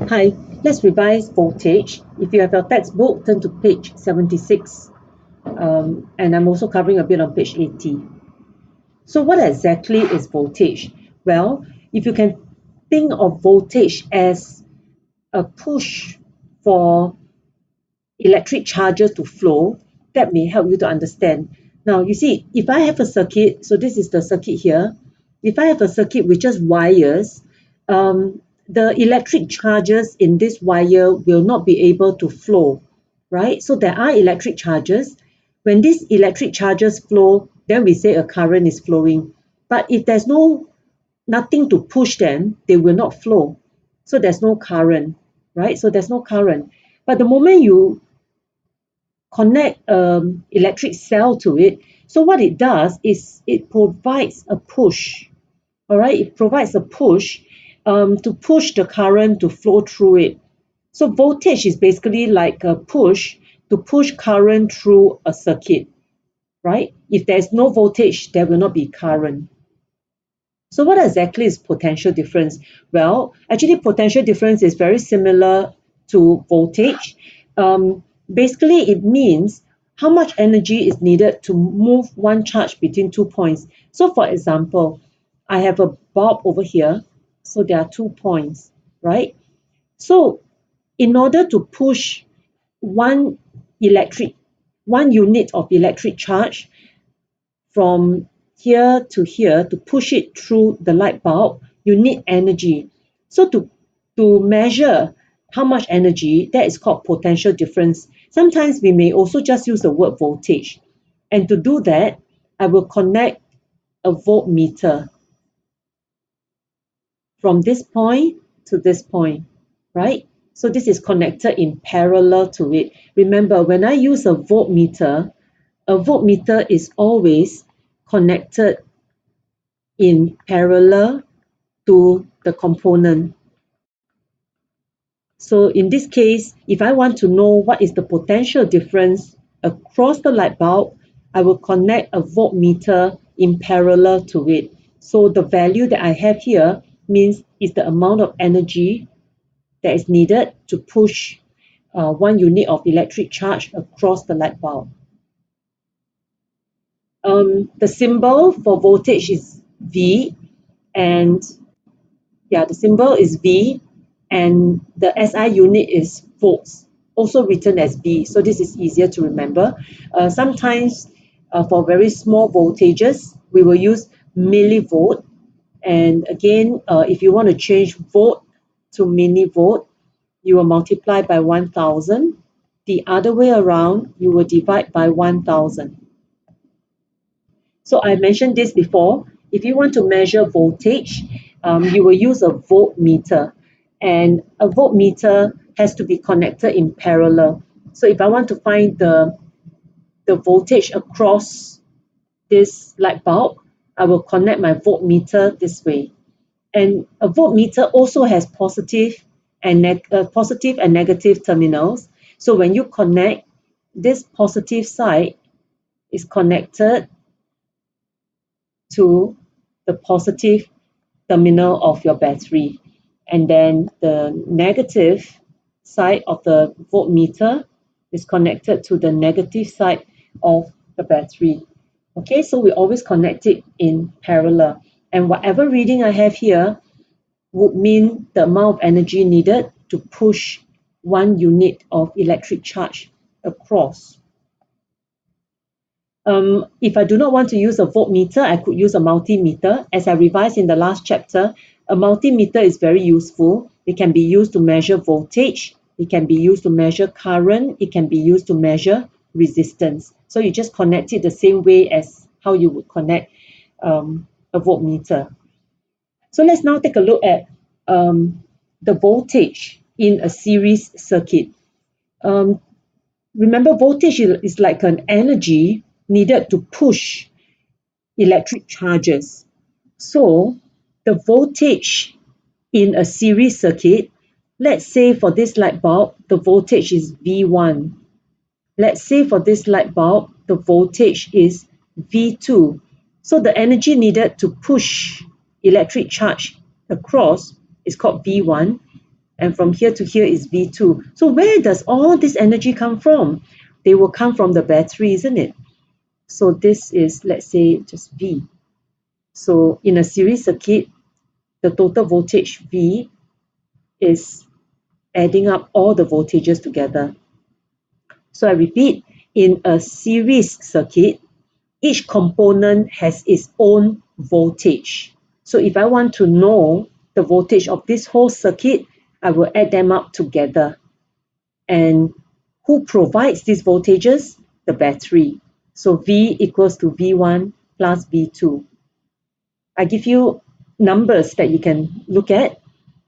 Hi, let's revise voltage. If you have your textbook, turn to page 76. And I'm also covering a bit on page 80. So what exactly is voltage? Well, if you can think of voltage as a push for electric charges to flow, that may help you to understand. Now, you see, if I have a circuit, so this is the circuit here. If I have a circuit with just wires, the electric charges in this wire will not be able to flow, right? So there are electric charges. When these electric charges flow, then we say a current is flowing. But if there's nothing to push them, they will not flow. So there's no current, right? So there's no current. But the moment you connect electric cell to it, so what it does is it provides a push. All right, it provides a push to push the current to flow through it. So voltage is basically like a push to push current through a circuit, right? If there's no voltage, there will not be current. So what exactly is potential difference? Well, actually potential difference is very similar to voltage. Basically, it means how much energy is needed to move one charge between 2 points. So for example, I have a bulb over here. So there are 2 points, right? So in order to push one one unit of electric charge from here to here to push it through the light bulb, you need energy. So to measure how much energy, that is called potential difference. Sometimes we may also just use the word voltage. And to do that, I will connect a voltmeter from this point to this point, right? So this is connected in parallel to it. Remember, when I use a voltmeter is always connected in parallel to the component. So in this case, if I want to know what is the potential difference across the light bulb, I will connect a voltmeter in parallel to it. So the value that I have here means is the amount of energy that is needed to push one unit of electric charge across the light bulb. The symbol for voltage is V, and the symbol is V, and the SI unit is volts, also written as V. So this is easier to remember. Sometimes for very small voltages, we will use millivolt. And again, if you want to change volt to millivolt, you will multiply by 1000. The other way around, you will divide by 1000. So I mentioned this before. If you want to measure voltage, you will use a voltmeter, and a voltmeter has to be connected in parallel. So if I want to find the voltage across this light bulb, I will connect my voltmeter this way. And a voltmeter also has positive and negative terminals. So when you connect, this positive side is connected to the positive terminal of your battery, and then the negative side of the voltmeter is connected to the negative side of the battery. Okay, so we always connect it in parallel, and whatever reading I have here would mean the amount of energy needed to push one unit of electric charge across. If I do not want to use a voltmeter, I could use a multimeter. As I revised in the last chapter, a multimeter is very useful. It can be used to measure voltage. It can be used to measure current. It can be used to measure resistance. So you just connect it the same way as how you would connect a voltmeter. So let's now take a look at the voltage in a series circuit. Remember, voltage is like an energy needed to push electric charges. So the voltage in a series circuit, let's say for this light bulb, the voltage is V1. Let's say for this light bulb, the voltage is V2. So the energy needed to push electric charge across is called V1. and from here to here is V2. So where does all this energy come from? They will come from the battery, isn't it? So this is, let's say, just V. So in a series circuit, the total voltage V is adding up all the voltages together. So I repeat, in a series circuit, each component has its own voltage. So if I want to know the voltage of this whole circuit, I will add them up together. And who provides these voltages? The battery. So V equals to V1 plus V2. I give you numbers that you can look at.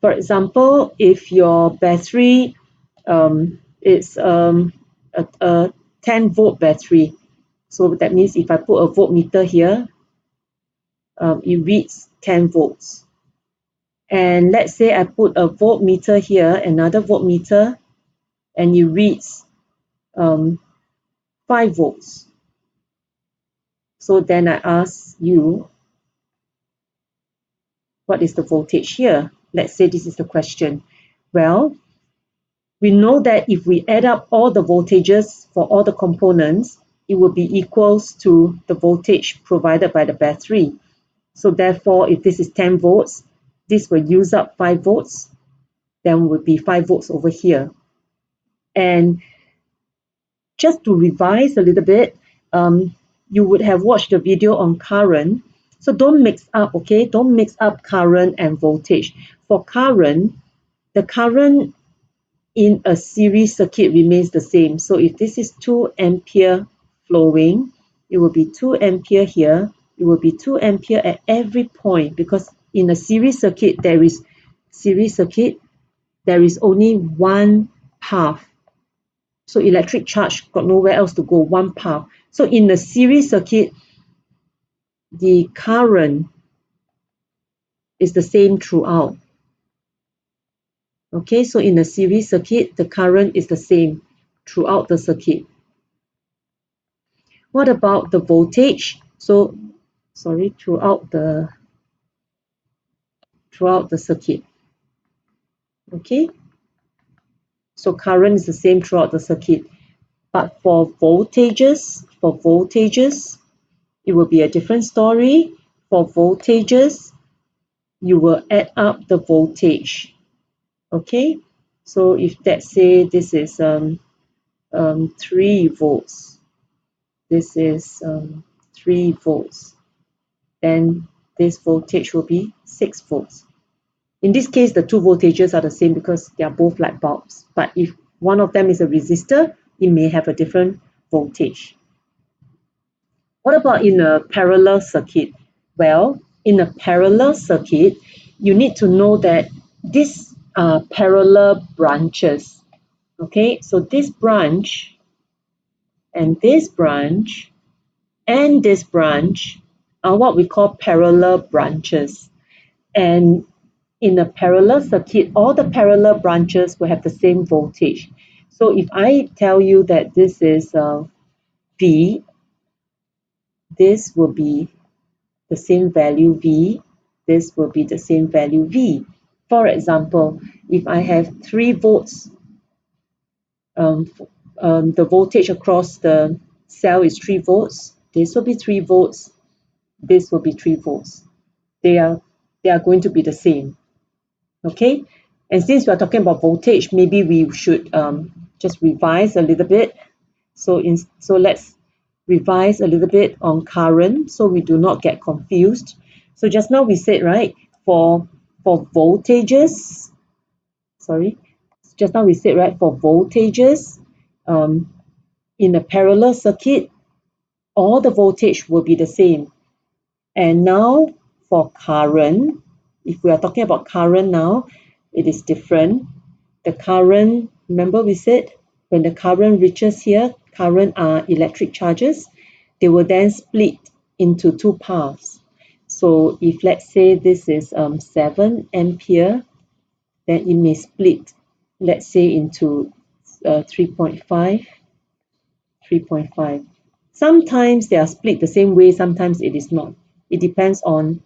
For example, if your battery is a 10 volt battery, so that means if I put a voltmeter here, it reads 10 volts. And let's say I put a voltmeter here, another voltmeter, and it reads 5 volts. So then I ask you, what is the voltage here? Let's say this is the question. Well, we know that if we add up all the voltages for all the components, it will be equals to the voltage provided by the battery. So therefore, if this is 10 volts, this will use up 5 volts, then will be 5 volts over here. And just to revise a little bit, you would have watched the video on current. So don't mix up, okay? Don't mix up current and voltage. For current, the current in a series circuit remains the same. So if this is 2 ampere flowing, it will be 2 ampere here. It will be 2 ampere at every point, because in a series circuit, there is only one path. So electric charge got nowhere else to go, one path. So in a series circuit, the current is the same throughout. Okay, so in a series circuit, the current is the same throughout the circuit. What about the voltage? So, throughout the circuit. Okay, so current is the same throughout the circuit. But for voltages, it will be a different story. For voltages, you will add up the voltage. Okay, so if let's say this is 3 volts, this is 3 volts, then this voltage will be 6 volts. In this case, the two voltages are the same because they are both light bulbs. But if one of them is a resistor, it may have a different voltage. What about in a parallel circuit? Well, in a parallel circuit, you need to know that these are parallel branches. Okay, so this branch and this branch and this branch are what we call parallel branches. And in a parallel circuit, all the parallel branches will have the same voltage. So if I tell you that this is V, this will be the same value V, this will be the same value V. For example, if I have 3 volts, the voltage across the cell is 3 volts, this will be 3 volts, this will be 3 volts. They are going to be the same. Okay, and since we are talking about voltage, maybe we should just revise a little bit. So let's revise a little bit on current so we do not get confused. So just now we said, right, for voltages, for voltages, in a parallel circuit, all the voltage will be the same. And now for current, if we are talking about current now, it is different. The current, remember we said when the current reaches here, current are electric charges, they will then split into two paths. So if let's say this is 7 ampere, then it may split, let's say, into 3.5. Sometimes they are split the same way, sometimes it is not. It depends on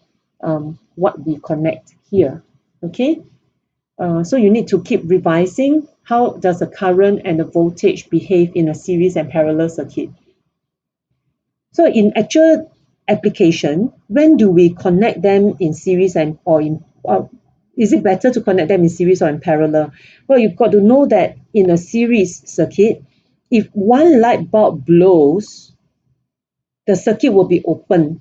what we connect here. Okay, So you need to keep revising how does the current and the voltage behave in a series and parallel circuit. So in actual application, when do we connect them in series or is it better to connect them in series or in parallel? Well, you've got to know that in a series circuit, if one light bulb blows, the circuit will be open.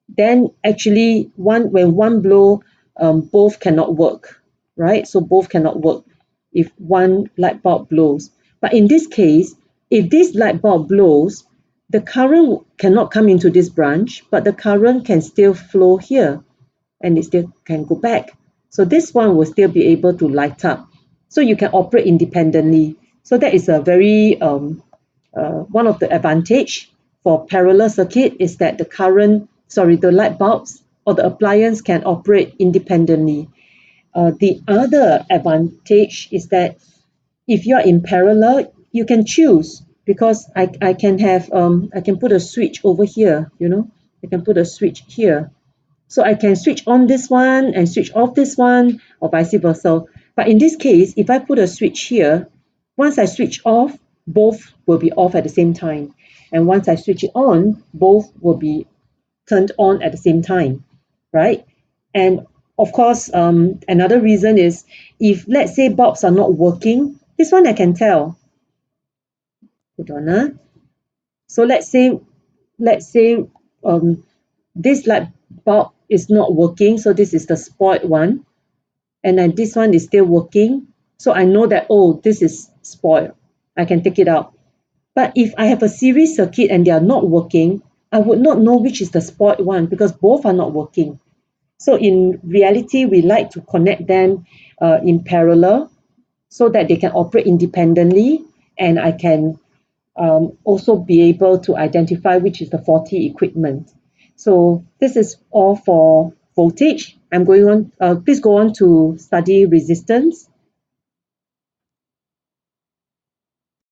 Then actually when one blow, both cannot work, right? So both cannot work if one light bulb blows. But in this case, if this light bulb blows, the current cannot come into this branch, but the current can still flow here and it still can go back. So this one will still be able to light up. So you can operate independently. So that is a very one of the advantage for parallel circuit is that the light bulbs or the appliance can operate independently. The other advantage is that if you are in parallel, you can choose because I can have I can put a switch over here, I can put a switch here. So I can switch on this one and switch off this one or vice versa. But in this case, if I put a switch here, once I switch off, both will be off at the same time. And once I switch it on, both will be turned on at the same time, right? And of course, another reason is if let's say bulbs are not working, this one I can tell. Hold on. So let's say this light bulb is not working, so this is the spoiled one, and then this one is still working, so I know that, oh, this is spoiled, I can take it out. But if I have a series circuit and they are not working, I would not know which is the spoiled one because both are not working. So in reality, we like to connect them in parallel so that they can operate independently, and I can also be able to identify which is the faulty equipment. So this is all for voltage. I'm going on. Please go on to study resistance.